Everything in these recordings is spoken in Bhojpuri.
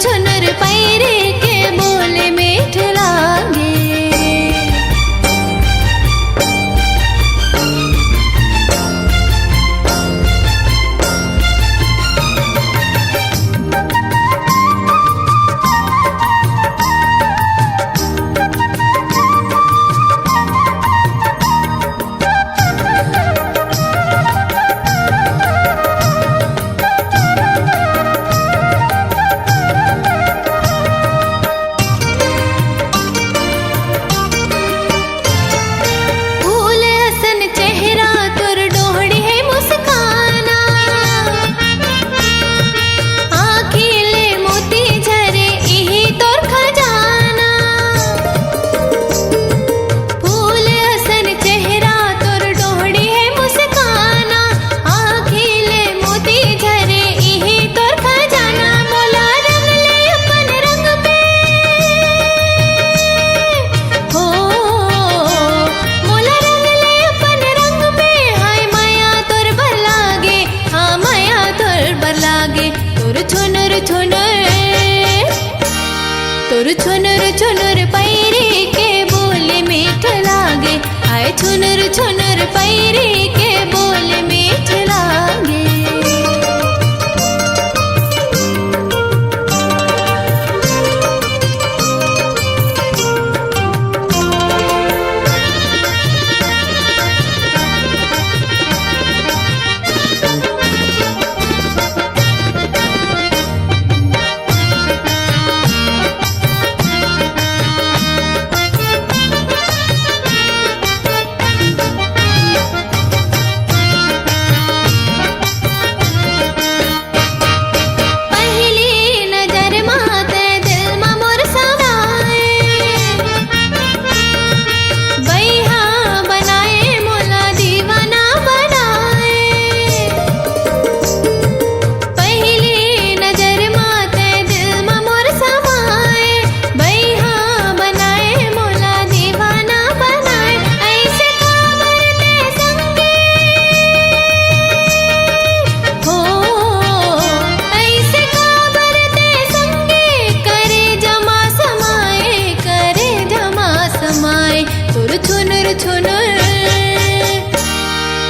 छुनुर पैरे के बोले मीठ लागे। तोर छुनुर छुनुर पैरे के बोले मीठ लागे। हाय छुनुर छुनुर पैरे के बोले मीठ लागे।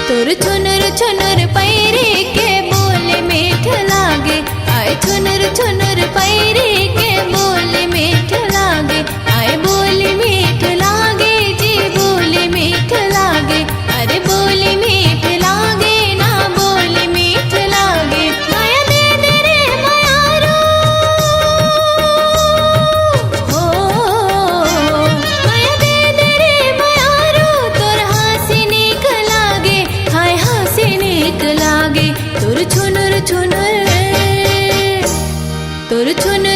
तोर छुनुर छुनुर पैरे के बोले मीठ लागे। आए छुनुर छुनुर पैरे के बोले मीठ लागे। आए बोले मीठ लागे जी बोले मीठ लागे। अरे बोले मीठ लागे ना बोले मीठ लागे। माया दे दे रे मायारो हो माया दे दे रे मायारो। तोर हासी नीक लागे। हाय हासी नीक लागे। तोर छुनुर छुनुर तोर छुनुर